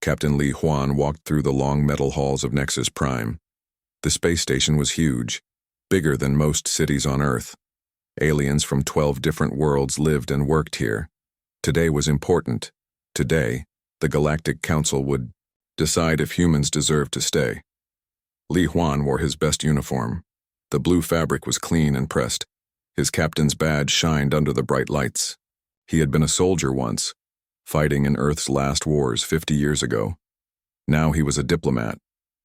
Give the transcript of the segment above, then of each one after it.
Captain Li Huan walked through the long metal halls of Nexus Prime. The space station was huge, bigger than most cities on Earth. Aliens from 12 different worlds lived and worked here. Today was important. Today, the Galactic Council would decide if humans deserved to stay. Li Huan wore his best uniform. The blue fabric was clean and pressed. His captain's badge shined under the bright lights. He had been a soldier once, fighting in Earth's last wars 50 years ago. Now he was a diplomat.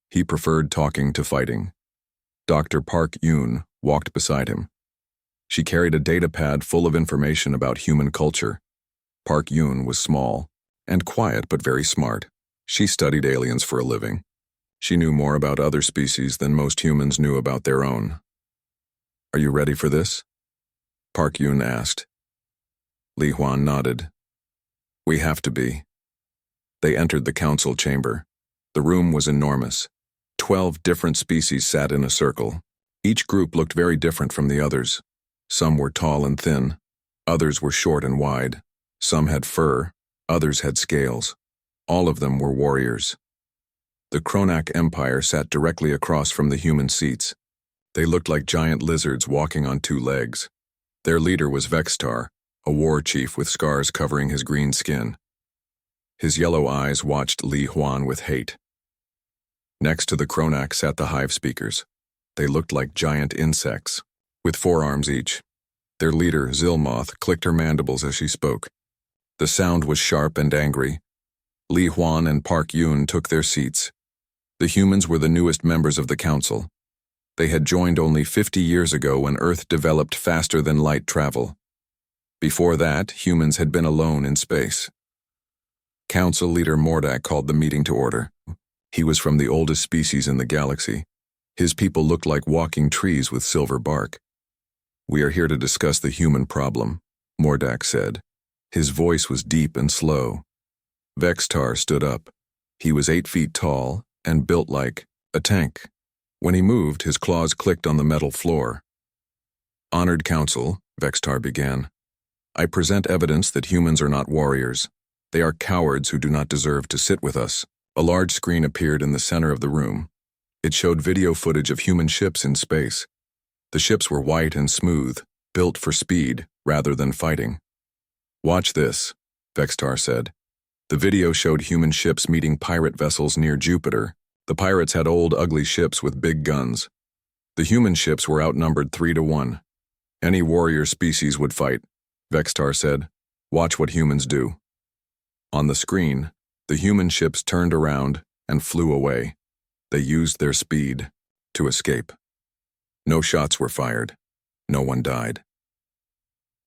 He preferred talking to fighting. Dr. Park Yoon walked beside him. She carried a data pad full of information about human culture. Park Yoon was small and quiet but very smart. She studied aliens for a living. She knew more about other species than most humans knew about their own. "Are you ready for this?" Park Yoon asked. Li Huan nodded. "We have to be." They entered the council chamber. The room was enormous. 12 different species sat in a circle. Each group looked very different from the others. Some were tall and thin. Others were short and wide. Some had fur. Others had scales. All of them were warriors. The Kronak Empire sat directly across from the human seats. They looked like giant lizards walking on two legs. Their leader was Vextar, a war chief with scars covering his green skin. His yellow eyes watched Li Huan with hate. Next to the Kronak sat the hive speakers. They looked like giant insects, with 4 arms each. Their leader, Zilmoth, clicked her mandibles as she spoke. The sound was sharp and angry. Li Huan and Park Yoon took their seats. The humans were the newest members of the council. They had joined only 50 years ago when Earth developed faster than light travel. Before that, humans had been alone in space. Council leader Mordak called the meeting to order. He was from the oldest species in the galaxy. His people looked like walking trees with silver bark. "We are here to discuss the human problem," Mordak said. His voice was deep and slow. Vextar stood up. He was 8 feet tall and built like a tank. When he moved, his claws clicked on the metal floor. "Honored Council," Vextar began, "I present evidence that humans are not warriors. They are cowards who do not deserve to sit with us." A large screen appeared in the center of the room. It showed video footage of human ships in space. The ships were white and smooth, built for speed rather than fighting. "Watch this," Vextar said. The video showed human ships meeting pirate vessels near Jupiter. The pirates had old, ugly ships with big guns. The human ships were outnumbered 3 to 1. "Any warrior species would fight," Vextar said. "Watch what humans do." On the screen, the human ships turned around and flew away. They used their speed to escape. No shots were fired. No one died.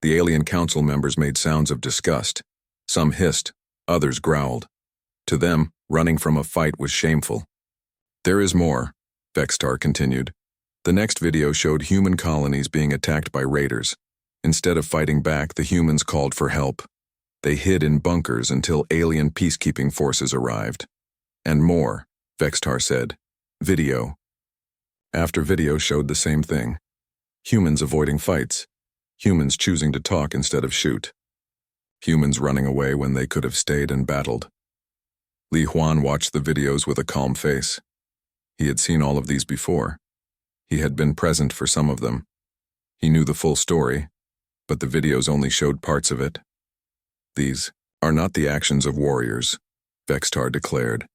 The alien council members made sounds of disgust. Some hissed, others growled. To them, running from a fight was shameful. "There is more," Vextar continued. The next video showed human colonies being attacked by raiders. Instead of fighting back, the humans called for help. They hid in bunkers until alien peacekeeping forces arrived. "And more," Vextar said. Video. After video showed the same thing. Humans avoiding fights. Humans choosing to talk instead of shoot. Humans running away when they could have stayed and battled. Li Huan watched the videos with a calm face. He had seen all of these before. He had been present for some of them. He knew the full story, but the videos only showed parts of it. "These are not the actions of warriors," Vextar declared.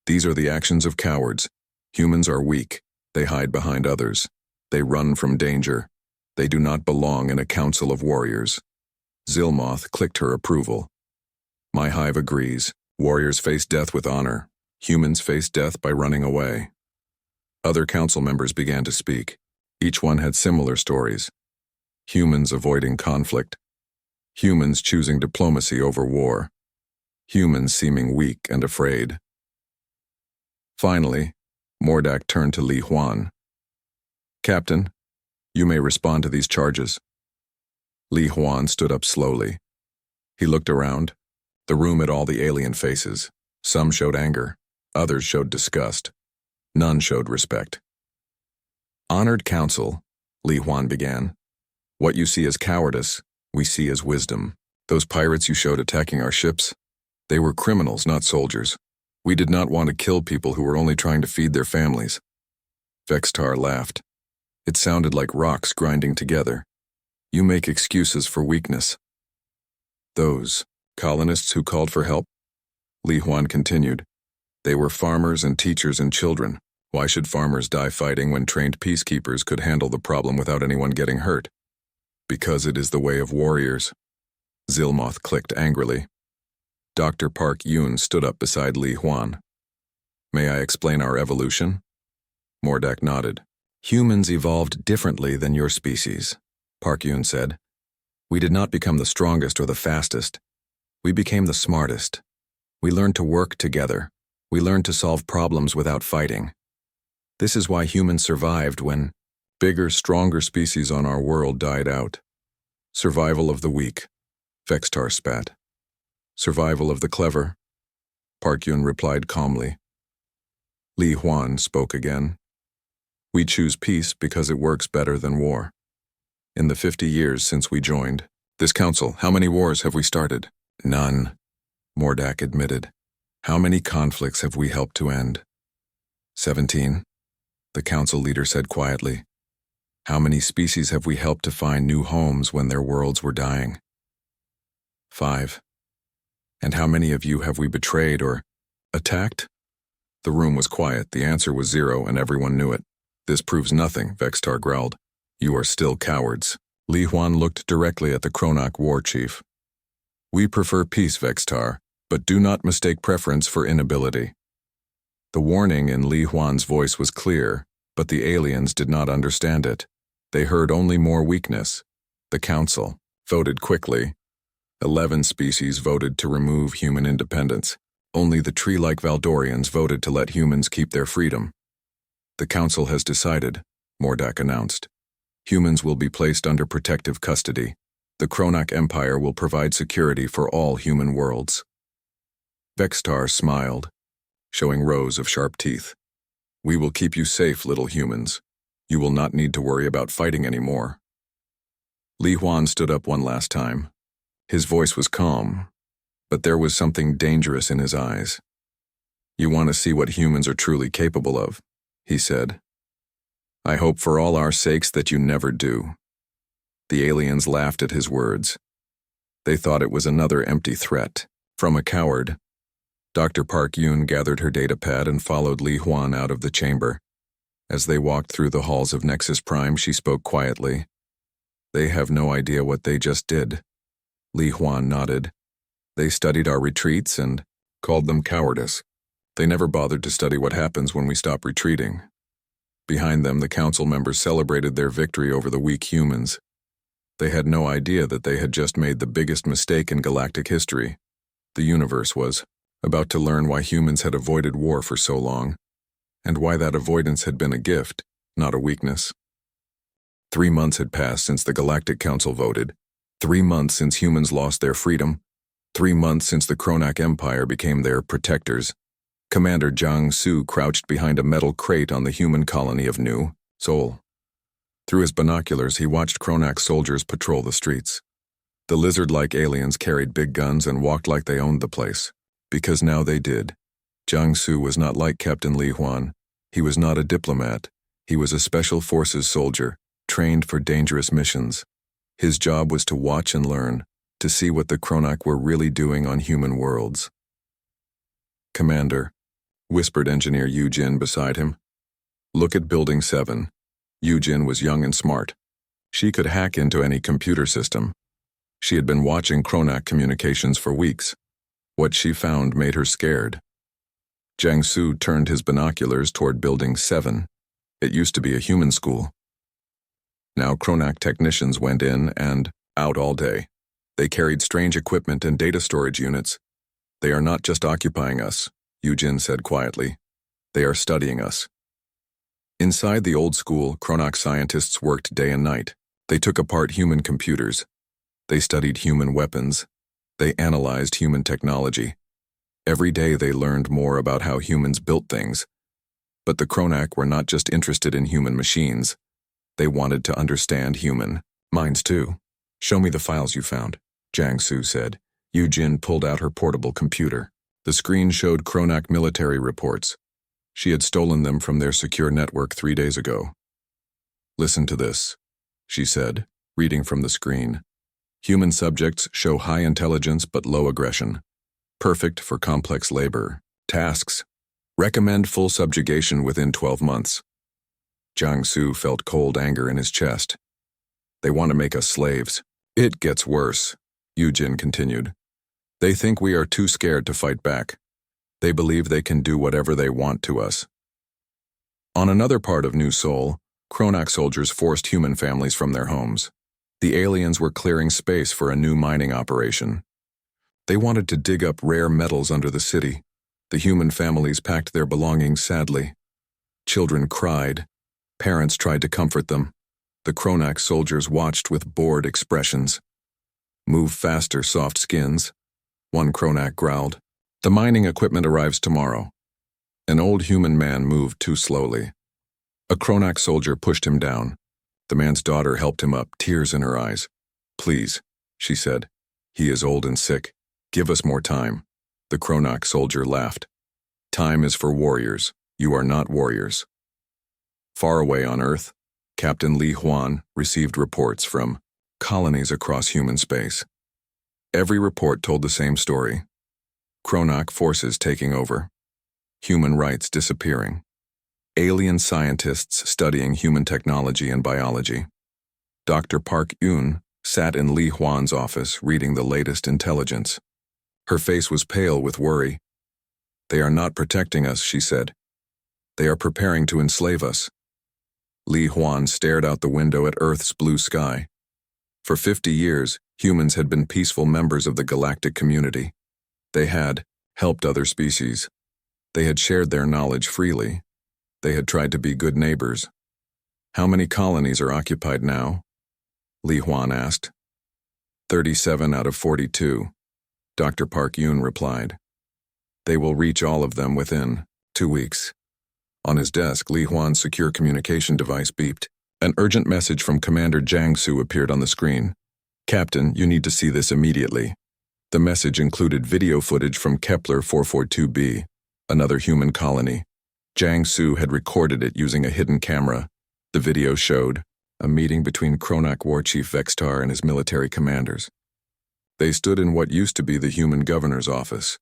"These are the actions of cowards. Humans are weak. They hide behind others. They run from danger. They do not belong in a council of warriors." Zilmoth clicked her approval. "My hive agrees. Warriors face death with honor. Humans face death by running away." Other council members began to speak. Each one had similar stories. Humans avoiding conflict. Humans choosing diplomacy over war. Humans seeming weak and afraid. Finally, Mordak turned to Li Huan. "Captain, you may respond to these charges." Li Huan stood up slowly. He looked around. The room had all the alien faces. Some showed anger. Others showed disgust. None showed respect. "Honored Council," Li Huan began. "What you see as cowardice, we see as wisdom. Those pirates you showed attacking our ships, they were criminals, not soldiers. We did not want to kill people who were only trying to feed their families. Vextar laughed. It sounded like rocks grinding together. You make excuses for weakness. Those colonists who called for help? Li Huan continued. They were farmers and teachers and children. Why should farmers die fighting when trained peacekeepers could handle the problem without anyone getting hurt? Because it is the way of warriors. Zilmoth clicked angrily. Dr. Park Yoon stood up beside Li Huan. May I explain our evolution? Mordak nodded. Humans evolved differently than your species, Park Yoon said. We did not become the strongest or the fastest. We became the smartest. We learned to work together. We learned to solve problems without fighting. This is why humans survived when bigger, stronger species on our world died out. Survival of the weak, Vextar spat. Survival of the clever, Park Yoon replied calmly. Li Huan spoke again. We choose peace because it works better than war. In the 50 years since we joined this council, how many wars have we started? None, Mordak admitted. How many conflicts have we helped to end? 17, the council leader said quietly. How many species have we helped to find new homes when their worlds were dying? 5. And how many of you have we betrayed or attacked? The room was quiet, the answer was 0, and everyone knew it. This proves nothing, Vextar growled. You are still cowards. Li Huan looked directly at the Kronak war chief. We prefer peace, Vextar, but do not mistake preference for inability. The warning in Li Huan's voice was clear, but the aliens did not understand it. They heard only more weakness. The council voted quickly. 11 species voted to remove human independence. Only the tree-like Valdorians voted to let humans keep their freedom. The council has decided, Mordak announced. Humans will be placed under protective custody. The Kronak Empire will provide security for all human worlds. Vextar smiled, showing rows of sharp teeth. We will keep you safe, little humans. You will not need to worry about fighting anymore. Li Huan stood up one last time. His voice was calm, but there was something dangerous in his eyes. You want to see what humans are truly capable of, he said. I hope for all our sakes that you never do. The aliens laughed at his words. They thought it was another empty threat from a coward. Dr. Park Yoon gathered her datapad and followed Li Huan out of the chamber. As they walked through the halls of Nexus Prime, she spoke quietly. They have no idea what they just did. Li Huan nodded. They studied our retreats and called them cowardice. They never bothered to study what happens when we stop retreating. Behind them, the council members celebrated their victory over the weak humans. They had no idea that they had just made the biggest mistake in galactic history. The universe was about to learn why humans had avoided war for so long, and why that avoidance had been a gift, not a weakness. 3 months had passed since the Galactic Council voted. 3 months since humans lost their freedom. 3 months since the Kronak Empire became their protectors. Commander Jiang Su crouched behind a metal crate on the human colony of New Seoul. Through his binoculars, he watched Kronak soldiers patrol the streets. The lizard-like aliens carried big guns and walked like they owned the place. Because now they did. Jiang Su was not like Captain Li Huan. He was not a diplomat. He was a special forces soldier, trained for dangerous missions. His job was to watch and learn, to see what the Kronak were really doing on human worlds. Commander, whispered Engineer Yu-Jin beside him. Look at Building 7. Yu-Jin was young and smart. She could hack into any computer system. She had been watching Kronak communications for weeks. What she found made her scared. Jiang Su turned his binoculars toward Building 7. It used to be a human school. Now Kronak technicians went in and out all day. They carried strange equipment and data storage units. They are not just occupying us, Yu-Jin said quietly. They are studying us. Inside the old school, Kronak scientists worked day and night. They took apart human computers. They studied human weapons. They analyzed human technology. Every day they learned more about how humans built things. But the Kronak were not just interested in human machines. They wanted to understand human minds too. Show me the files you found, Jiang Su said. Yu-Jin pulled out her portable computer. The screen showed Kronak military reports. She had stolen them from their secure network 3 days ago. "Listen to this," she said, reading from the screen. "Human subjects show high intelligence but low aggression. Perfect for complex labor. Tasks. Recommend full subjugation within 12 months. Jiangsu felt cold anger in his chest. "They want to make us slaves." "It gets worse," Yujin continued. "They think we are too scared to fight back. They believe they can do whatever they want to us." On another part of New Seoul, Kronak soldiers forced human families from their homes. The aliens were clearing space for a new mining operation. They wanted to dig up rare metals under the city. The human families packed their belongings sadly. Children cried. Parents tried to comfort them. The Kronak soldiers watched with bored expressions. "Move faster, soft skins," one Kronak growled. "The mining equipment arrives tomorrow." An old human man moved too slowly. A Kronak soldier pushed him down. The man's daughter helped him up, tears in her eyes. "Please," she said. "He is old and sick. Give us more time." The Kronak soldier laughed. "Time is for warriors. You are not warriors." Far away on Earth, Captain Li Huan received reports from colonies across human space. Every report told the same story. Kronak forces taking over. Human rights disappearing. Alien scientists studying human technology and biology. Dr. Park Yoon sat in Li Huan's office reading the latest intelligence. Her face was pale with worry. "They are not protecting us," she said. "They are preparing to enslave us." Li Huan stared out the window at Earth's blue sky. For 50 years, humans had been peaceful members of the galactic community. They had helped other species. They had shared their knowledge freely. They had tried to be good neighbors. "How many colonies are occupied now?" Li Huan asked. 37 out of 42, Dr. Park Yoon replied. "They will reach all of them within 2 weeks. On his desk, Li Huan's secure communication device beeped. An urgent message from Commander Jiangsu appeared on the screen. "Captain, you need to see this immediately." The message included video footage from Kepler 442b, another human colony. Jiangsu had recorded it using a hidden camera. The video showed a meeting between Kronak War Chief Vextar and his military commanders. They stood in what used to be the human governor's office.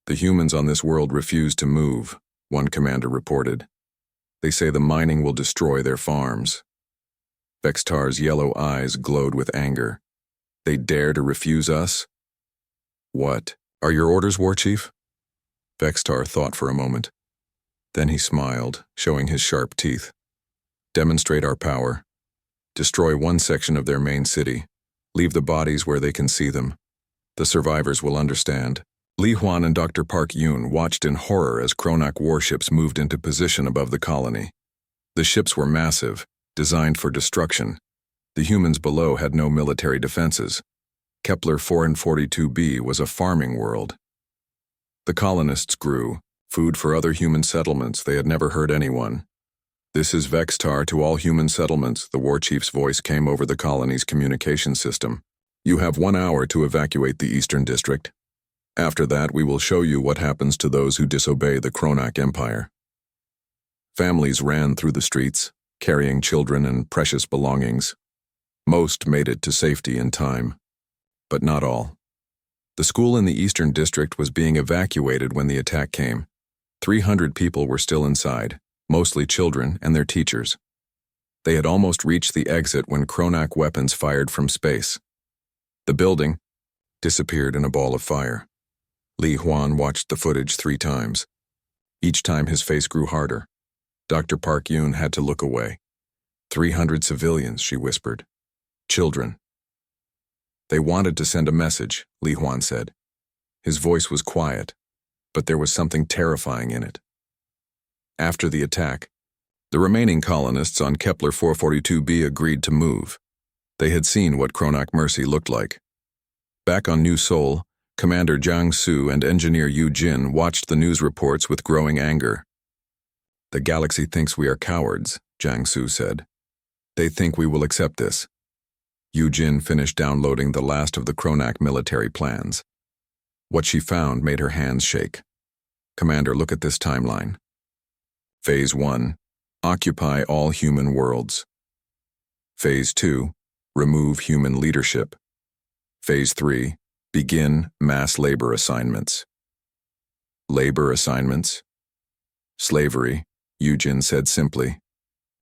"The humans on this world refuse to move," one commander reported. "They say the mining will destroy their farms." Vextar's yellow eyes glowed with anger. "They dare to refuse us?" "What are your orders, War Chief?" Vextar thought for a moment. Then he smiled, showing his sharp teeth. "Demonstrate our power. Destroy one section of their main city. Leave the bodies where they can see them. The survivors will understand." Li Huan and Dr. Park Yoon watched in horror as Kronak warships moved into position above the colony. The ships were massive, designed for destruction. The humans below had no military defenses. Kepler 442b was a farming world. The colonists grew, food for other human settlements. They had never hurt anyone. "This is Vextar to all human settlements," the war chief's voice came over the colony's communication system. "You have 1 hour to evacuate the Eastern District. After that, we will show you what happens to those who disobey the Kronak Empire." Families ran through the streets, carrying children and precious belongings. Most made it to safety in time, but not all. The school in the Eastern District was being evacuated when the attack came. 300 people were still inside, mostly children and their teachers. They had almost reached the exit when Kronak weapons fired from space. The building disappeared in a ball of fire. Li Huan watched the footage 3 times. Each time his face grew harder. Dr. Park Yoon had to look away. 300 civilians, she whispered. Children. "They wanted to send a message," Li Huan said. His voice was quiet, but there was something terrifying in it. After the attack, the remaining colonists on Kepler 442b agreed to move. They had seen what Kronak Mercy looked like. Back on New Seoul, Commander Jiang Su and Engineer Yu Jin watched the news reports with growing anger. "The galaxy thinks we are cowards," Jiang Su said. "They think we will accept this." Yu Jin finished downloading the last of the Kronak military plans. What she found made her hands shake. Commander, look at this timeline. Phase 1. Occupy all human worlds. Phase 2. Remove human leadership. Phase 3. Begin mass labor assignments. Labor assignments? Slavery, Yujin said simply.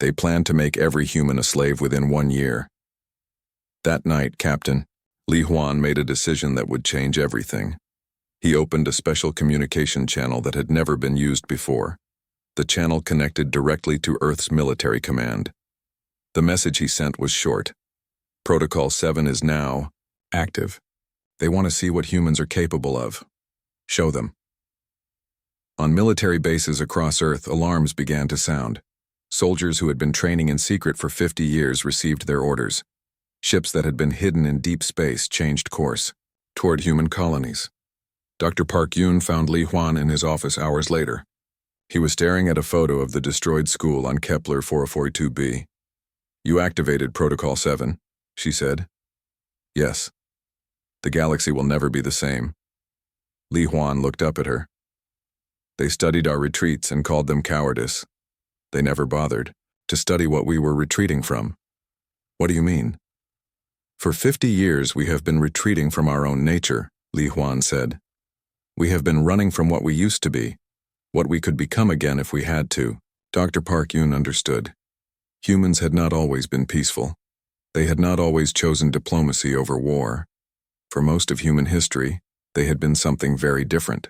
They plan to make every human a slave within 1 year. That night, Captain Li Huan made a decision that would change everything. He opened a special communication channel that had never been used before. The channel connected directly to Earth's military command. The message he sent was short. Protocol 7 is now active. They want to see what humans are capable of. Show them. On military bases across Earth, alarms began to sound. Soldiers who had been training in secret for 50 years received their orders. Ships that had been hidden in deep space changed course toward human colonies. Dr. Park Yun found Li Huan in his office hours later. He was staring at a photo of the destroyed school on Kepler 442b. You activated Protocol 7, she said. Yes. The galaxy will never be the same. Li Huan looked up at her. They studied our retreats and called them cowardice. They never bothered to study what we were retreating from. What do you mean? For 50 years we have been retreating from our own nature, Li Huan said. We have been running from what we used to be, what we could become again if we had to. Dr. Park Yun understood. Humans had not always been peaceful. They had not always chosen diplomacy over war. For most of human history, they had been something very different.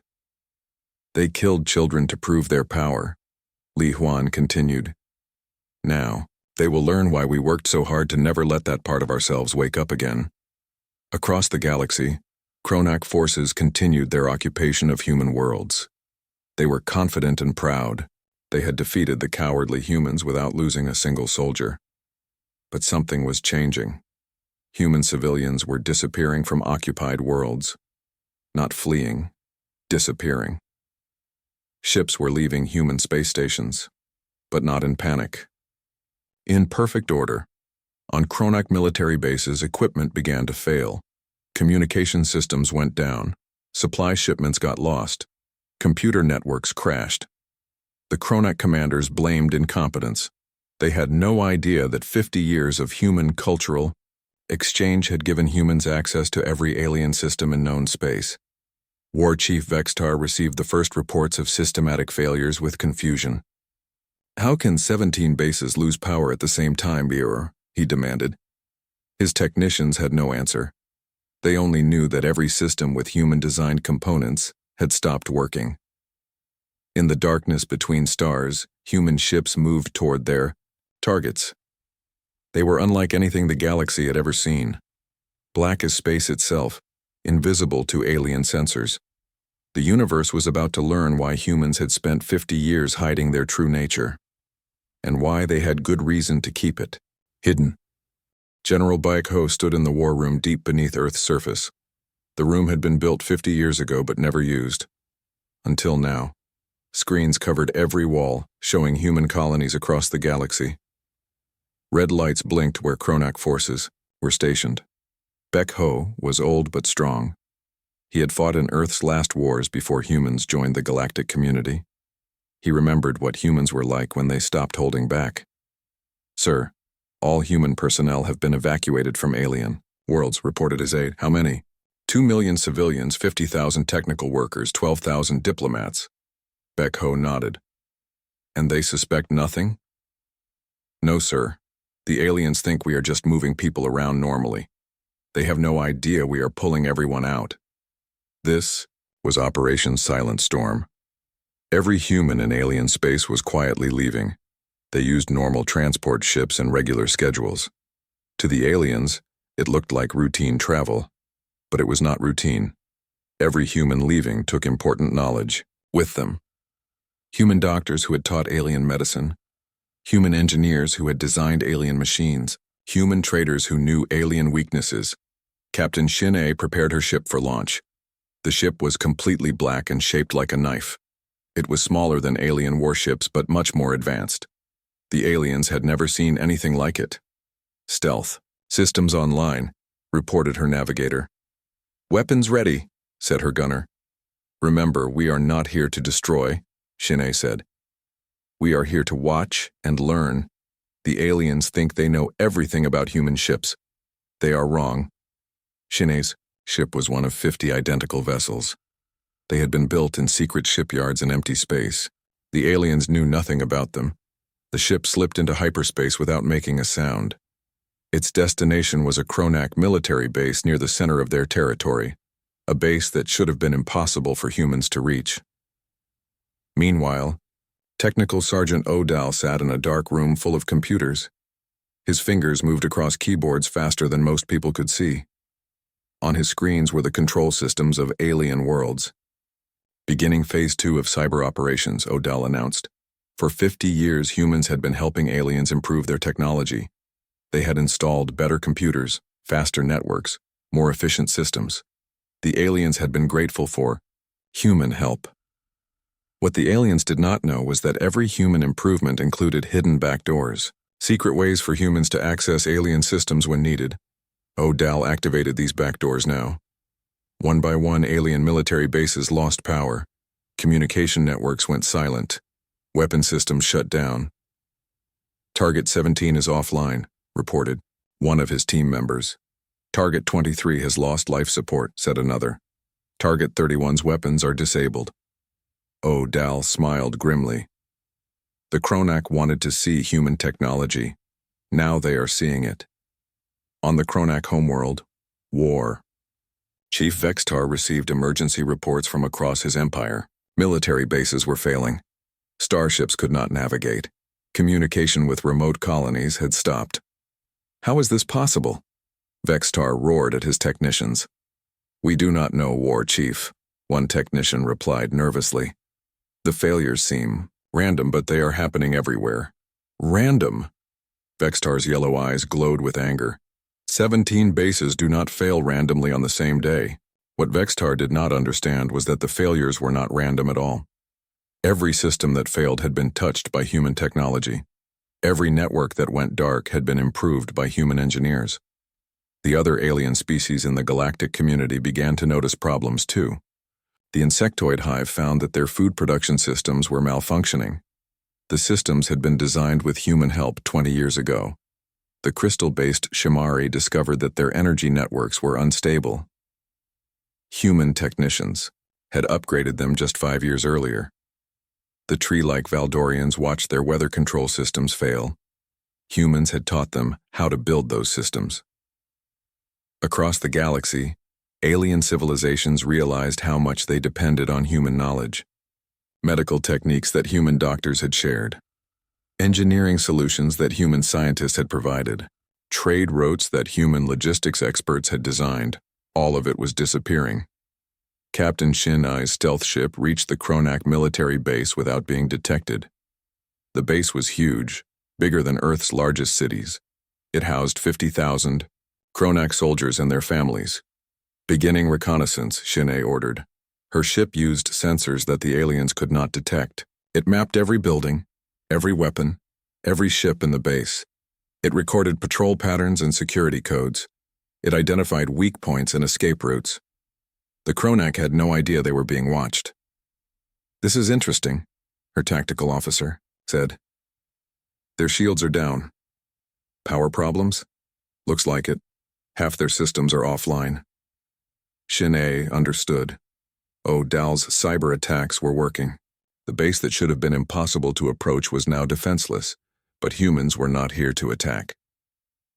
They killed children to prove their power, Li Huan continued. Now, they will learn why we worked so hard to never let that part of ourselves wake up again. Across the galaxy, Kronak forces continued their occupation of human worlds. They were confident and proud. They had defeated the cowardly humans without losing a single soldier. But something was changing. Human civilians were disappearing from occupied worlds. Not fleeing, disappearing. Ships were leaving human space stations, but not in panic. In perfect order. On Kronak military bases, equipment began to fail. Communication systems went down. Supply shipments got lost. Computer networks crashed. The Kronak commanders blamed incompetence. They had no idea that 50 years of human cultural exchange had given humans access to every alien system in known space. War Chief Vextar received the first reports of systematic failures with confusion. How can 17 bases lose power at the same time, Bureau? He demanded. His technicians had no answer. They only knew that every system with human-designed components had stopped working. In the darkness between stars, human ships moved toward their targets. They were unlike anything the galaxy had ever seen. Black as space itself, invisible to alien sensors. The universe was about to learn why humans had spent 50 years hiding their true nature, and why they had good reason to keep it hidden. General Baekho stood in the war room deep beneath Earth's surface. The room had been built 50 years ago but never used. Until now. Screens covered every wall, showing human colonies across the galaxy. Red lights blinked where Kronak forces were stationed. Baekho was old but strong. He had fought in Earth's last wars before humans joined the galactic community. He remembered what humans were like when they stopped holding back. Sir, all human personnel have been evacuated from alien worlds, reported his aide. How many? 2 million civilians, 50,000 technical workers, 12,000 diplomats. Baekho nodded. And they suspect nothing? No, sir. The aliens think we are just moving people around normally. They have no idea we are pulling everyone out. This was Operation Silent Storm. Every human in alien space was quietly leaving. They used normal transport ships and regular schedules. To the aliens, it looked like routine travel, but it was not routine. Every human leaving took important knowledge with them. Human doctors who had taught alien medicine, human engineers who had designed alien machines, human traders who knew alien weaknesses. Captain Shin-A prepared her ship for launch. The ship was completely black and shaped like a knife. It was smaller than alien warships but much more advanced. The aliens had never seen anything like it. Stealth. Systems online, reported her navigator. Weapons ready, said her gunner. Remember, we are not here to destroy, Shinnei said. We are here to watch and learn. The aliens think they know everything about human ships. They are wrong. Shinnei's ship was one of 50 identical vessels. They had been built in secret shipyards in empty space. The aliens knew nothing about them. The ship slipped into hyperspace without making a sound. Its destination was a Kronak military base near the center of their territory, a base that should have been impossible for humans to reach. Meanwhile, Technical Sergeant Odal sat in a dark room full of computers. His fingers moved across keyboards faster than most people could see. On his screens were the control systems of alien worlds. Beginning Phase 2 of cyber operations, Odal announced. For 50 years, humans had been helping aliens improve their technology. They had installed better computers, faster networks, more efficient systems. The aliens had been grateful for human help. What the aliens did not know was that every human improvement included hidden backdoors, secret ways for humans to access alien systems when needed. Odal activated these backdoors now. One by one, alien military bases lost power. Communication networks went silent. Weapon systems shut down. Target 17 is offline, reported one of his team members. Target 23 has lost life support, said another. Target 31's weapons are disabled. Odal smiled grimly. The Kronak wanted to see human technology. Now they are seeing it. On the Kronak homeworld, war. Chief Vextar received emergency reports from across his empire. Military bases were failing. Starships could not navigate. Communication with remote colonies had stopped. How is this possible? Vextar roared at his technicians. We do not know, War Chief, one technician replied nervously. The failures seem random, but they are happening everywhere. Random? Vextar's yellow eyes glowed with anger. 17 bases do not fail randomly on the same day. What Vextar did not understand was that the failures were not random at all. Every system that failed had been touched by human technology. Every network that went dark had been improved by human engineers. The other alien species in the galactic community began to notice problems too. The insectoid hive found that their food production systems were malfunctioning. The systems had been designed with human help 20 years ago. The crystal-based Shamari discovered that their energy networks were unstable. Human technicians had upgraded them just 5 years earlier. The tree-like Valdorians watched their weather control systems fail. Humans had taught them how to build those systems. Across the galaxy, alien civilizations realized how much they depended on human knowledge. Medical techniques that human doctors had shared. Engineering solutions that human scientists had provided. Trade routes that human logistics experts had designed. All of it was disappearing. Captain Shinnei's stealth ship reached the Kronak military base without being detected. The base was huge, bigger than Earth's largest cities. It housed 50,000 Kronak soldiers and their families. Beginning reconnaissance, Shinnei ordered. Her ship used sensors that the aliens could not detect. It mapped every building, every weapon, every ship in the base. It recorded patrol patterns and security codes. It identified weak points and escape routes. The Kronak had no idea they were being watched. This is interesting, her tactical officer said. Their shields are down. Power problems? Looks like it. Half their systems are offline. Shinnei understood. Odal's cyber attacks were working. The base that should have been impossible to approach was now defenseless, but humans were not here to attack.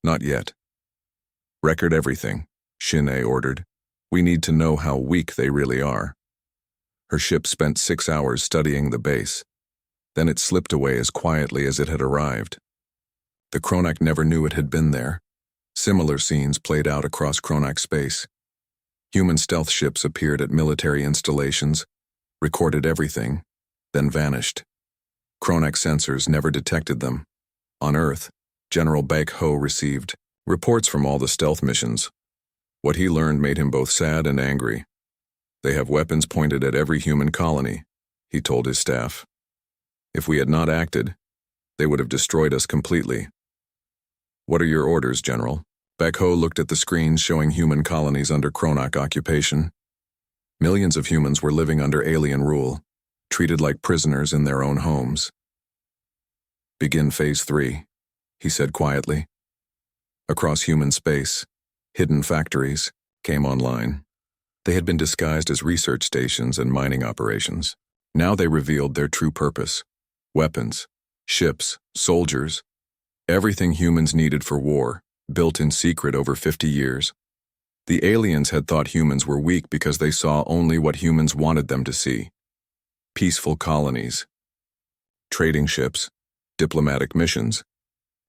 Not yet. Record everything, Shinnei ordered. We need to know how weak they really are. Her ship spent 6 hours studying the base. Then it slipped away as quietly as it had arrived. The Kronak never knew it had been there. Similar scenes played out across Kronak space. Human stealth ships appeared at military installations, recorded everything, then vanished. Kronak sensors never detected them. On Earth, General Baek Ho received reports from all the stealth missions. What he learned made him both sad and angry. They have weapons pointed at every human colony, he told his staff. If we had not acted, they would have destroyed us completely. What are your orders, General? Baek Ho looked at the screens showing human colonies under Kronak occupation. Millions of humans were living under alien rule, treated like prisoners in their own homes. "Begin Phase 3, he said quietly. Across human space, hidden factories came online. They had been disguised as research stations and mining operations. Now they revealed their true purpose: weapons, ships, soldiers, everything humans needed for war, built in secret over 50 years. The aliens had thought humans were weak because they saw only what humans wanted them to see: peaceful colonies, trading ships, diplomatic missions.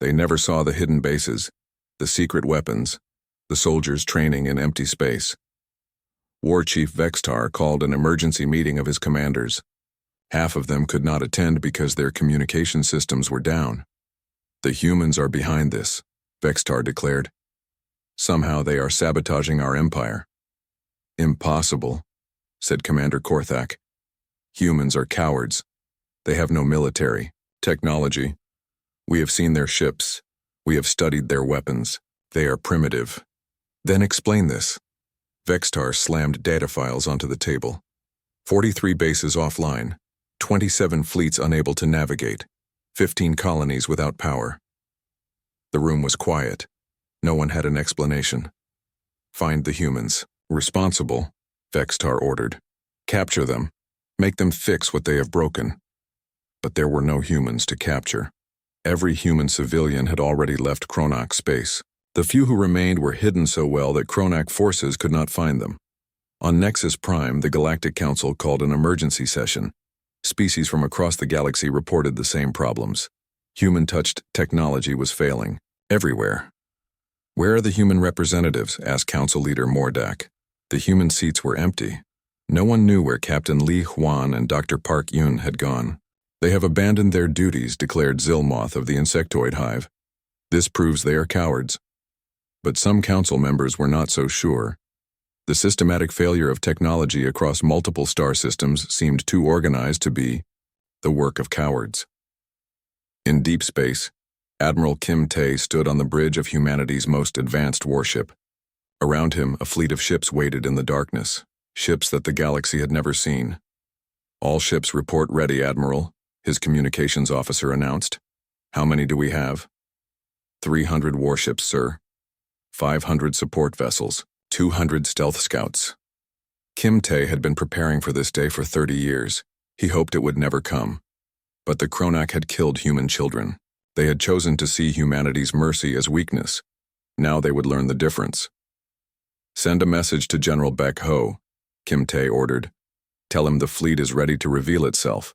They never saw the hidden bases, the secret weapons, the soldiers training in empty space. War Chief Vextar called an emergency meeting of his commanders. Half of them could not attend because their communication systems were down. "The humans are behind this," Vextar declared. "Somehow they are sabotaging our empire." "Impossible," said Commander Korthak. "Humans are cowards. They have no military, technology. We have seen their ships. We have studied their weapons. They are primitive." "Then explain this." Vextar slammed data files onto the table. 43 bases offline, 27 fleets unable to navigate, 15 colonies without power. The room was quiet. No one had an explanation. "Find the humans. Responsible," Vextar ordered. "Capture them. Make them fix what they have broken." But there were no humans to capture. Every human civilian had already left Kronak space. The few who remained were hidden so well that Kronak forces could not find them. On Nexus Prime, the Galactic Council called an emergency session. Species from across the galaxy reported the same problems. Human-touched technology was failing, everywhere. "Where are the human representatives?" asked Council Leader Mordak. The human seats were empty. No one knew where Captain Li Huan and Dr. Park Yun had gone. "They have abandoned their duties," declared Zilmoth of the Insectoid Hive. "This proves they are cowards." But some council members were not so sure. The systematic failure of technology across multiple star systems seemed too organized to be the work of cowards. In deep space, Admiral Kim Tae stood on the bridge of humanity's most advanced warship. Around him, a fleet of ships waited in the darkness, ships that the galaxy had never seen. "All ships report ready, Admiral," his communications officer announced. "How many do we have?" 300 warships, sir. 500 support vessels, 200 stealth scouts. Kim Tae had been preparing for this day for 30 years. He hoped it would never come. But the Kronak had killed human children. They had chosen to see humanity's mercy as weakness. Now they would learn the difference. "Send a message to General Beck Ho," Kim Tae ordered. "Tell him the fleet is ready to reveal itself."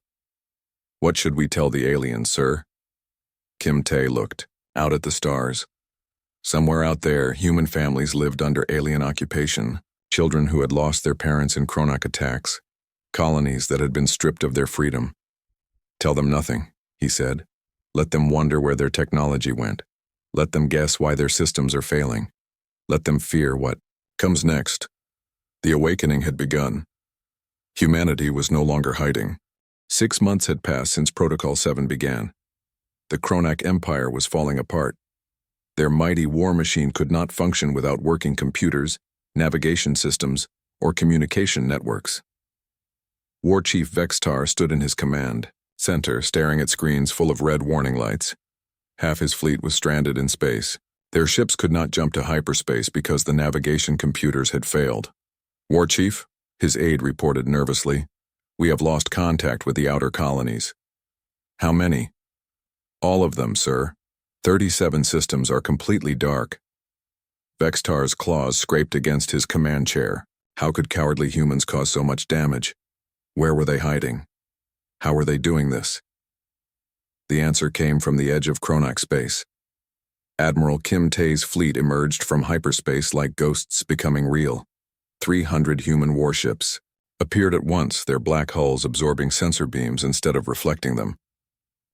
"What should we tell the aliens, sir?" Kim Tae looked out at the stars. Somewhere out there, human families lived under alien occupation, children who had lost their parents in Kronak attacks, colonies that had been stripped of their freedom. "Tell them nothing," he said. "Let them wonder where their technology went. Let them guess why their systems are failing. Let them fear what comes next." The awakening had begun. Humanity was no longer hiding. 6 months had passed since Protocol 7 began. The Kronak Empire was falling apart. Their mighty war machine could not function without working computers, navigation systems, or communication networks. War Chief Vextar stood in his command center, staring at screens full of red warning lights. Half his fleet was stranded in space. Their ships could not jump to hyperspace because the navigation computers had failed. "War Chief," his aide reported nervously, "we have lost contact with the outer colonies." "How many?" "All of them, sir. 37 systems are completely dark." Vextar's claws scraped against his command chair. How could cowardly humans cause so much damage? Where were they hiding? How were they doing this? The answer came from the edge of Kronak space. Admiral Kim Tae's fleet emerged from hyperspace like ghosts becoming real. 300 human warships appeared at once, their black hulls absorbing sensor beams instead of reflecting them.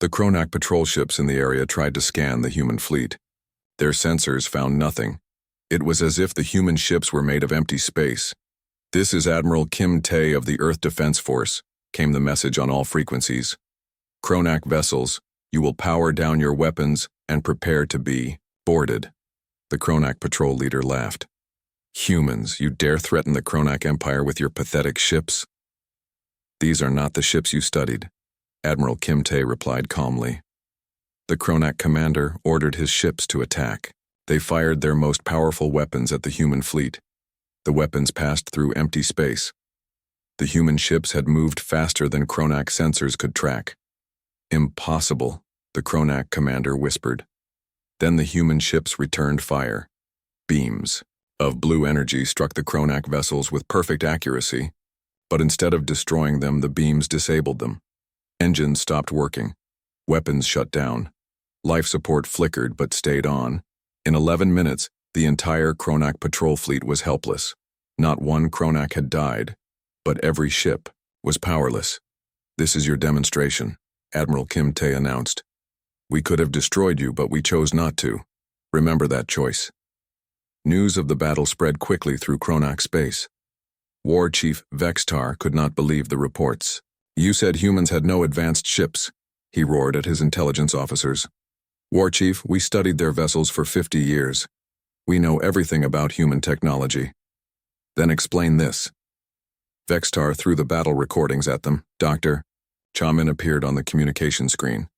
The Kronak patrol ships in the area tried to scan the human fleet. Their sensors found nothing. It was as if the human ships were made of empty space. "This is Admiral Kim Tae of the Earth Defense Force," came the message on all frequencies. "Kronak vessels, you will power down your weapons and prepare to be boarded." The Kronak patrol leader laughed. Humans, you dare threaten the Kronak Empire with your pathetic ships? These are not the ships you studied, Admiral Kim Tae replied calmly. The Kronak commander ordered his ships to attack. They fired their most powerful weapons at the human fleet. The weapons passed through empty space. The human ships had moved faster than Kronak sensors could track. Impossible, the Kronak commander whispered. Then the human ships returned fire. Beams of blue energy struck the Kronak vessels with perfect accuracy, but instead of destroying them, the beams disabled them. Engines stopped working. Weapons shut down. Life support flickered but stayed on. In 11 minutes, the entire Kronak patrol fleet was helpless. Not one Kronak had died, but every ship was powerless. This is your demonstration, Admiral Kim Tae announced. We could have destroyed you, but we chose not to. Remember that choice. News of the battle spread quickly through Kronak space. War Chief Vextar could not believe the reports. You said humans had no advanced ships, he roared at his intelligence officers. War Chief, we studied their vessels for 50 years. We know everything about human technology. Then explain this. Vextar threw the battle recordings at them. Dr. Chamin appeared on the communication screen.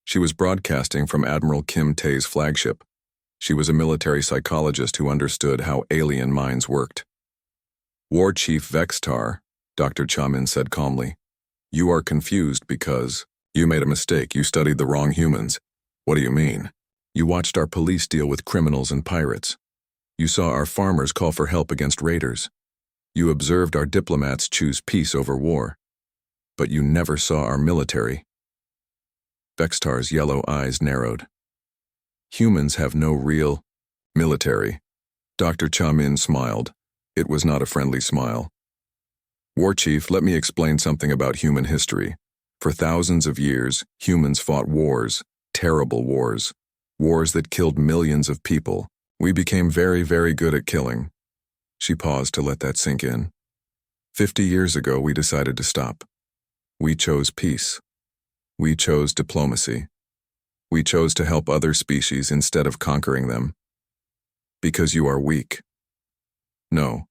She was broadcasting from Admiral Kim Tae's flagship. She was a military psychologist who understood how alien minds worked. War Chief Vextar, Dr. Chamin said calmly, you are confused because you made a mistake. You studied the wrong humans. What do you mean? You watched our police deal with criminals and pirates. You saw our farmers call for help against raiders. You observed our diplomats choose peace over war. But you never saw our military. Vextar's yellow eyes narrowed. Humans have no real military. Dr. Chamin smiled. It was not a friendly smile. War Chief, let me explain something about human history. For thousands of years, humans fought wars, terrible wars. Wars that killed millions of people. We became very, very good at killing. She paused to let that sink in. 50 years ago, we decided to stop. We chose peace. We chose diplomacy. We chose to help other species instead of conquering them. Because you are weak. No,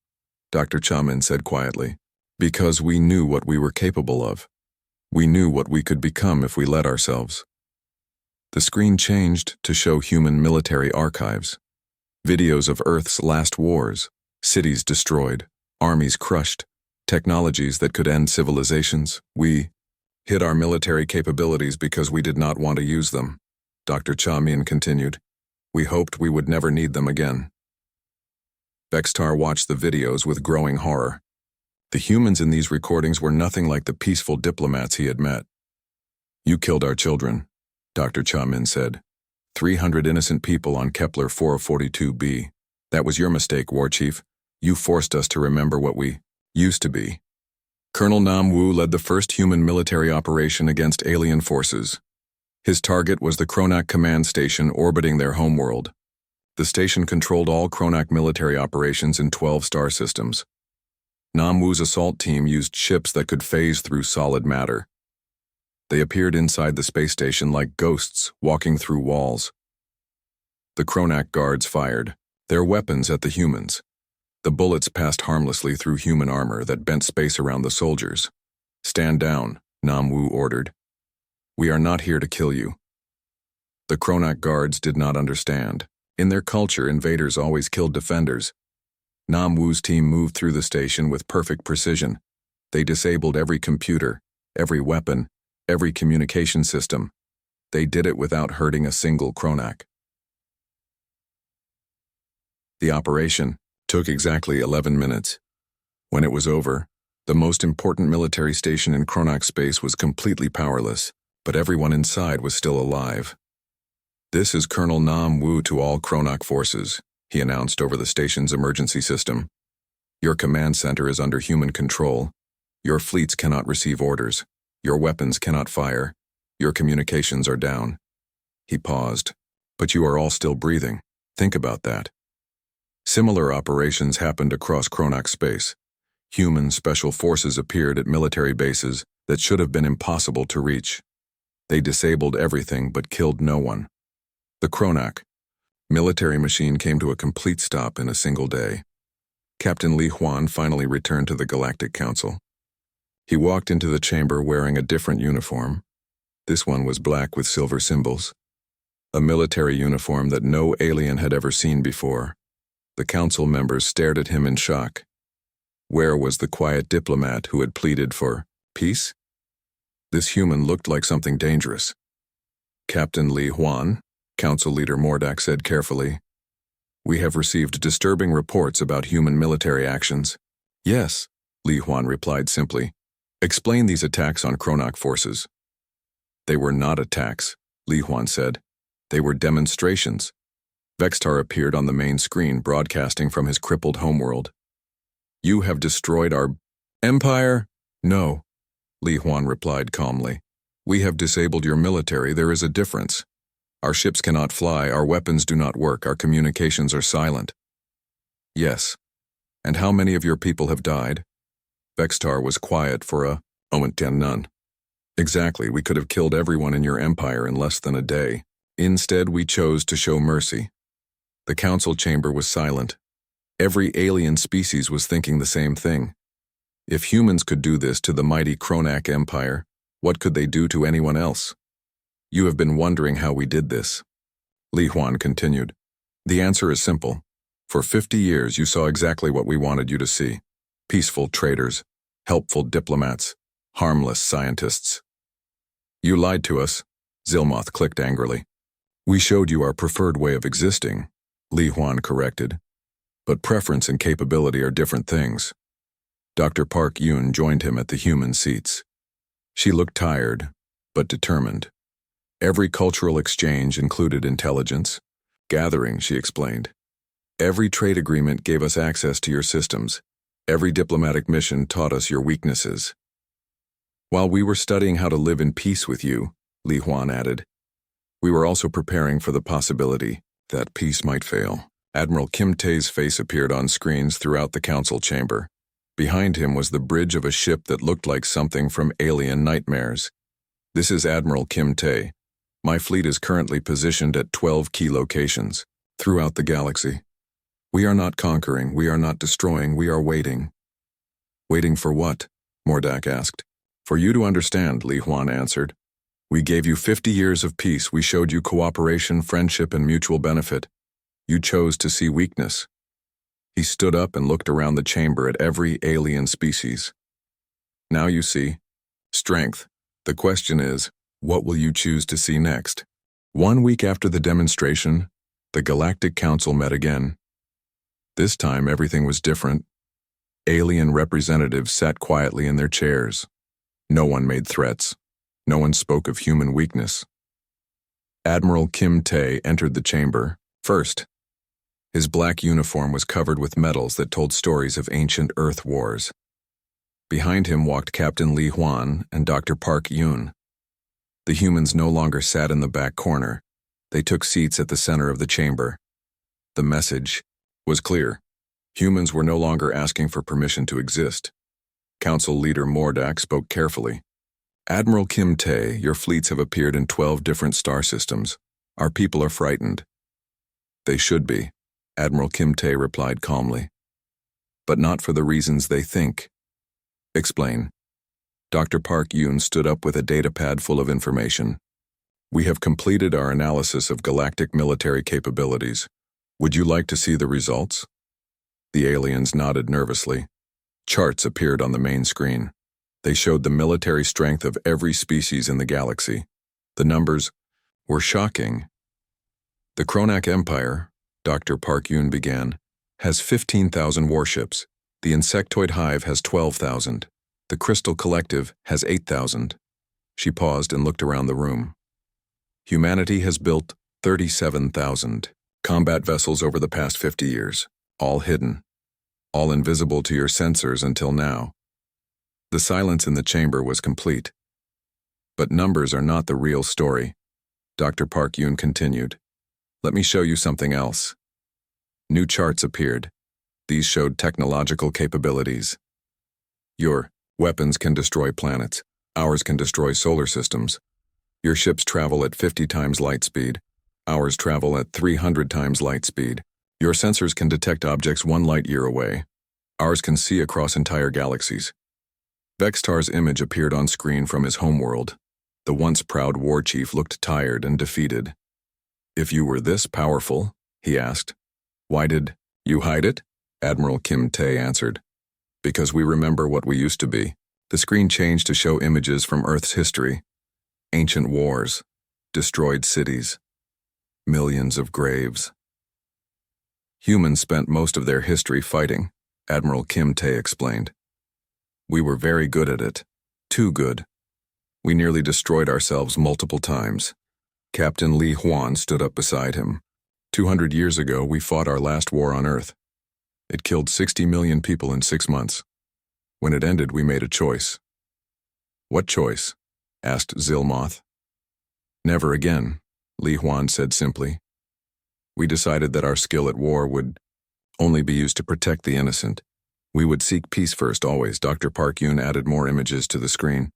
Dr. Chamin said quietly. Because we knew what we were capable of. We knew what we could become if we let ourselves. The screen changed to show human military archives. Videos of Earth's last wars, cities destroyed, armies crushed, technologies that could end civilizations. We hid our military capabilities because we did not want to use them, Dr. Chamin continued. We hoped we would never need them again. Vextar watched the videos with growing horror. The humans in these recordings were nothing like the peaceful diplomats he had met. You killed our children, Dr. Chamin said. 300 innocent people on Kepler 442b. That was your mistake, War Chief. You forced us to remember what we used to be. Colonel Nam Wu led the first human military operation against alien forces. His target was the Kronak command station orbiting their homeworld. The station controlled all Kronak military operations in 12 star systems. Nam Wu's assault team used ships that could phase through solid matter. They appeared inside the space station like ghosts walking through walls. The Kronak guards fired, their weapons at the humans. The bullets passed harmlessly through human armor that bent space around the soldiers. Stand down, Nam Wu ordered. We are not here to kill you. The Kronak guards did not understand. In their culture, invaders always killed defenders. Nam Wu's team moved through the station with perfect precision. They disabled every computer, every weapon, every communication system. They did it without hurting a single Kronak. The operation took exactly 11 minutes. When it was over, the most important military station in Kronak space was completely powerless, but everyone inside was still alive. This is Colonel Nam Wu to all Kronak forces, he announced over the station's emergency system. Your command center is under human control. Your fleets cannot receive orders. Your weapons cannot fire. Your communications are down. He paused. But you are all still breathing. Think about that. Similar operations happened across Kronak space. Human special forces appeared at military bases that should have been impossible to reach. They disabled everything but killed no one. The Kronak military machine came to a complete stop in a single day. Captain Li Huan finally returned to the Galactic Council. He walked into the chamber wearing a different uniform. This one was black with silver symbols. A military uniform that no alien had ever seen before. The council members stared at him in shock. Where was the quiet diplomat who had pleaded for peace? This human looked like something dangerous. Captain Li Huan, Council Leader Mordak said carefully, "We have received disturbing reports about human military actions." "Yes," Li Huan replied simply. "Explain these attacks on Chronoc forces." "They were not attacks," Li Huan said. "They were demonstrations." Vextar appeared on the main screen, broadcasting from his crippled homeworld. "You have destroyed our empire?" "No," Li Huan replied calmly. "We have disabled your military. There is a difference. Our ships cannot fly, our weapons do not work, our communications are silent." "Yes. And how many of your people have died?" Vextar was quiet for a moment. "None." "Exactly, we could have killed everyone in your empire in less than a day. Instead, we chose to show mercy." The council chamber was silent. Every alien species was thinking the same thing. If humans could do this to the mighty Chronoc Empire, what could they do to anyone else? "You have been wondering how we did this," Li Huan continued. "The answer is simple. For 50 years you saw exactly what we wanted you to see. Peaceful traders, helpful diplomats, harmless scientists. You lied to us," Zilmoth clicked angrily. "We showed you our preferred way of existing," Li Huan corrected. "But preference and capability are different things." Dr. Park Yoon joined him at the human seats. She looked tired, but determined. Every cultural exchange included intelligence. Gathering, she explained. Every trade agreement gave us access to your systems. Every diplomatic mission taught us your weaknesses. While we were studying how to live in peace with you, Li Huan added, we were also preparing for the possibility that peace might fail. Admiral Kim Tae's face appeared on screens throughout the council chamber. Behind him was the bridge of a ship that looked like something from alien nightmares. "This is Admiral Kim Tae. My fleet is currently positioned at 12 key locations throughout the galaxy. We are not conquering, we are not destroying, we are waiting." "Waiting for what?" Mordak asked. "For you to understand," Li Huan answered. "We gave you 50 years of peace, we showed you cooperation, friendship, and mutual benefit. You chose to see weakness." He stood up and looked around the chamber at every alien species. "Now you see strength. The question is, what will you choose to see next?" 1 week after the demonstration, the Galactic Council met again. This time everything was different. Alien representatives sat quietly in their chairs. No one made threats. No one spoke of human weakness. Admiral Kim Tae entered the chamber first. His black uniform was covered with medals that told stories of ancient Earth wars. Behind him walked Captain Li Huan and Dr. Park Yoon. The humans no longer sat in the back corner. They took seats at the center of the chamber. The message was clear. Humans were no longer asking for permission to exist. Council Leader Mordak spoke carefully. "Admiral Kim Tae, your fleets have appeared in 12 different star systems. Our people are frightened." "They should be," Admiral Kim Tae replied calmly. "But not for the reasons they think." "Explain." Dr. Park Yoon stood up with a datapad full of information. "We have completed our analysis of galactic military capabilities. Would you like to see the results?" The aliens nodded nervously. Charts appeared on the main screen. They showed the military strength of every species in the galaxy. The numbers were shocking. "The Chronoc Empire," Dr. Park Yoon began, "has 15,000 warships. The Insectoid Hive has 12,000. The Crystal Collective has 8,000. She paused and looked around the room. "Humanity has built 37,000 combat vessels over the past 50 years, all hidden, all invisible to your sensors until now." The silence in the chamber was complete. "But numbers are not the real story," Dr. Park Yoon continued. "Let me show you something else." New charts appeared. These showed technological capabilities. Your weapons can destroy planets. Ours can destroy solar systems. Your ships travel at 50 times light speed. Ours travel at 300 times light speed. Your sensors can detect objects 1 light year away. Ours can see across entire galaxies. Vextar's image appeared on screen from his homeworld. The once proud war chief looked tired and defeated. If you were this powerful, he asked, why did you hide it? Admiral Kim Tae answered. Because we remember what we used to be. The screen changed to show images from Earth's history. Ancient wars, destroyed cities, millions of graves. Humans spent most of their history fighting, Admiral Kim Tae explained. We were very good at it. Too good. We nearly destroyed ourselves multiple times. Captain Li Huan stood up beside him. 200 years ago, we fought our last war on Earth. It killed 60 million people in 6 months. When it ended, we made a choice. What choice? Asked Zilmoth. Never again, Li Huan said simply. We decided that our skill at war would only be used to protect the innocent. We would seek peace first always. Dr. Park Yoon added more images to the screen.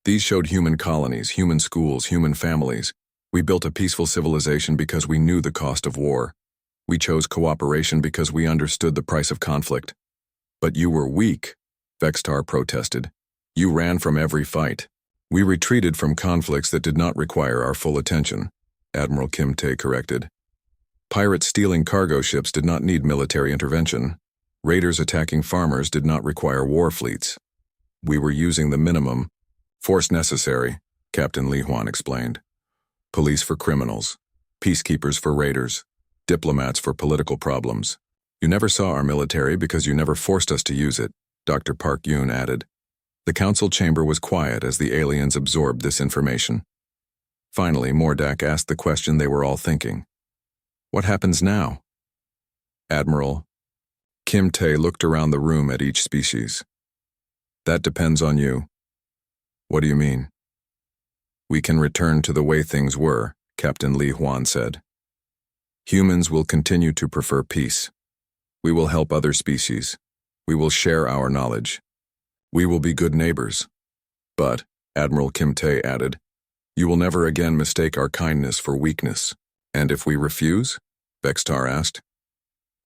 These showed human colonies, human schools, human families. We built a peaceful civilization because we knew the cost of war. We chose cooperation because we understood the price of conflict. But you were weak, Vextar protested. You ran from every fight. We retreated from conflicts that did not require our full attention, Admiral Kim Tae corrected. Pirates stealing cargo ships did not need military intervention. Raiders attacking farmers did not require war fleets. We were using the minimum force necessary, Captain Li Huan explained. Police for criminals, peacekeepers for raiders, diplomats for political problems. You never saw our military because you never forced us to use it, Dr. Park Yoon added. The council chamber was quiet as the aliens absorbed this information. Finally, Mordak asked the question they were all thinking. What happens now? Admiral Kim Tae looked around the room at each species. That depends on you. What do you mean? We can return to the way things were, Captain Li Huan said. Humans will continue to prefer peace. We will help other species. We will share our knowledge. We will be good neighbors. But, Admiral Kim Tae added, you will never again mistake our kindness for weakness. And if we refuse? Vextar asked.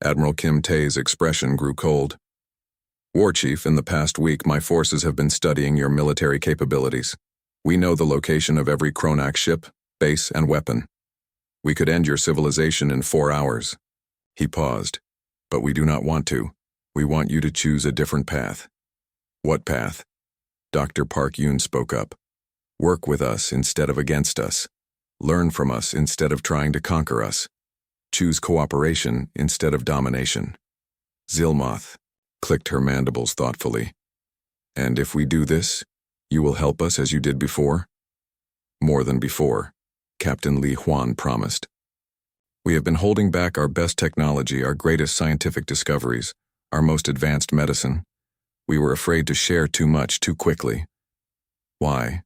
Admiral Kim Tae's expression grew cold. War Chief, in the past week, my forces have been studying your military capabilities. We know the location of every Kronak ship, base, and weapon. We could end your civilization in 4 hours. He paused. But we do not want to. We want you to choose a different path. What path? Dr. Park Yoon spoke up. Work with us instead of against us. Learn from us instead of trying to conquer us. Choose cooperation instead of domination. Zilmoth clicked her mandibles thoughtfully. And if we do this, you will help us as you did before? More than before, Captain Li Huan promised. We have been holding back our best technology, our greatest scientific discoveries, our most advanced medicine. We were afraid to share too much too quickly. Why?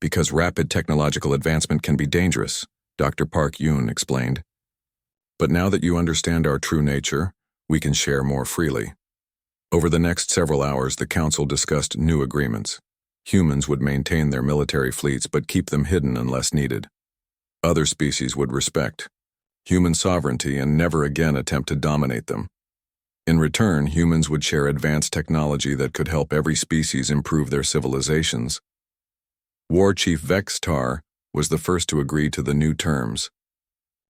Because rapid technological advancement can be dangerous, Dr. Park Yoon explained. But now that you understand our true nature, we can share more freely. Over the next several hours, the Council discussed new agreements. Humans would maintain their military fleets but keep them hidden unless needed. Other species would respect human sovereignty and never again attempt to dominate them. In return, humans would share advanced technology that could help every species improve their civilizations. War Chief Vextar was the first to agree to the new terms.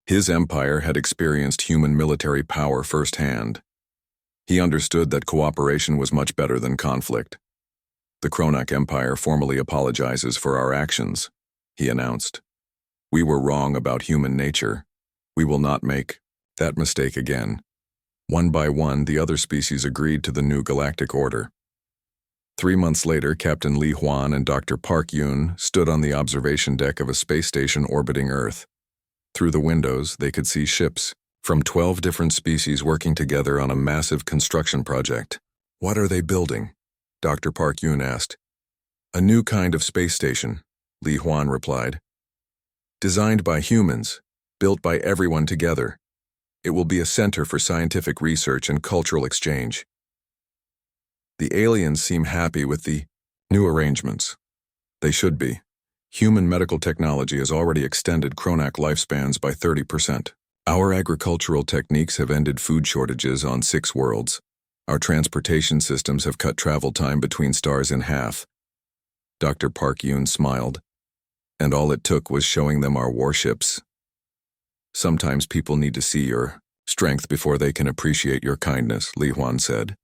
His empire had experienced human military power firsthand. He understood that cooperation was much better than conflict. The Kronak Empire formally apologizes for our actions, he announced. We were wrong about human nature. We will not make that mistake again. One by one, the other species agreed to the new galactic order. 3 months later, Captain Li Huan and Dr. Park Yoon stood on the observation deck of a space station orbiting Earth. Through the windows, they could see ships from 12 different species working together on a massive construction project. What are they building? Dr. Park Yoon asked. A new kind of space station, Li Huan replied. Designed by humans, built by everyone together. It will be a center for scientific research and cultural exchange. The aliens seem happy with the new arrangements. They should be. Human medical technology has already extended Kronak lifespans by 30%. Our agricultural techniques have ended food shortages on 6 worlds. Our transportation systems have cut travel time between stars in half. Dr. Park Yoon smiled. And all it took was showing them our warships. Sometimes people need to see your strength before they can appreciate your kindness, Li Huan said.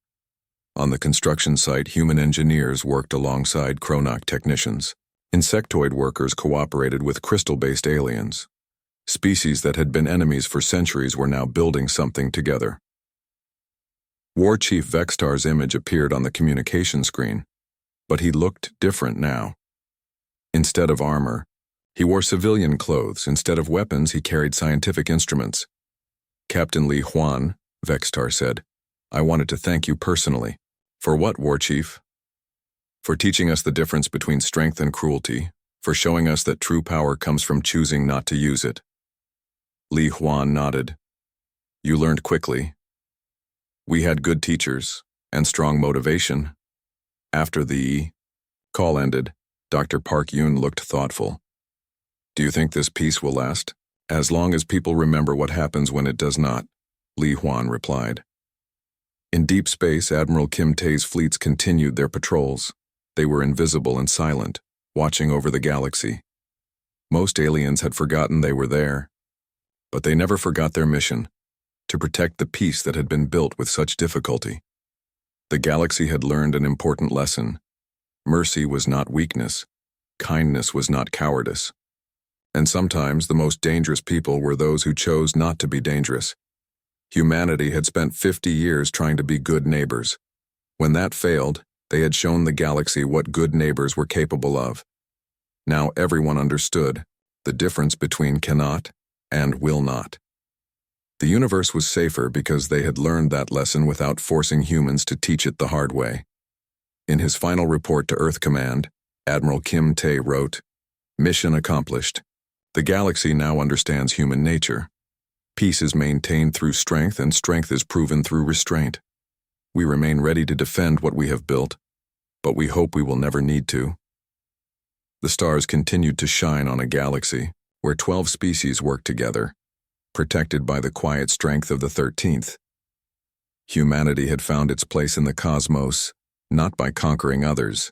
On the construction site, human engineers worked alongside Chronoc technicians. Insectoid workers cooperated with crystal-based aliens. Species that had been enemies for centuries were now building something together. War Chief Vextar's image appeared on the communication screen, but he looked different now. Instead of armor, he wore civilian clothes. Instead of weapons, he carried scientific instruments. Captain Li Huan, Vextar said, I wanted to thank you personally. For what, War Chief? For teaching us the difference between strength and cruelty, for showing us that true power comes from choosing not to use it. Li Huan nodded. You learned quickly. We had good teachers and strong motivation. After the call ended, Dr. Park Yoon looked thoughtful. Do you think this peace will last? As long as people remember what happens when it does not, Li Huan replied. In deep space, Admiral Kim Tae's fleets continued their patrols. They were invisible and silent, watching over the galaxy. Most aliens had forgotten they were there. But they never forgot their mission, to protect the peace that had been built with such difficulty. The galaxy had learned an important lesson. Mercy was not weakness. Kindness was not cowardice. And sometimes the most dangerous people were those who chose not to be dangerous. Humanity had spent 50 years trying to be good neighbors. When that failed, they had shown the galaxy what good neighbors were capable of. Now everyone understood the difference between cannot and will not. The universe was safer because they had learned that lesson without forcing humans to teach it the hard way. In his final report to Earth Command, Admiral Kim Tae wrote, Mission accomplished. The galaxy now understands human nature. Peace is maintained through strength, and strength is proven through restraint. We remain ready to defend what we have built, but we hope we will never need to. The stars continued to shine on a galaxy where 12 species worked together, protected by the quiet strength of the 13th. Humanity had found its place in the cosmos, not by conquering others,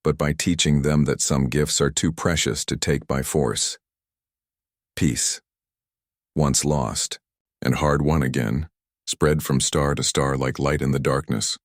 but by teaching them that some gifts are too precious to take by force. Peace, once lost and hard won again, spread from star to star like light in the darkness.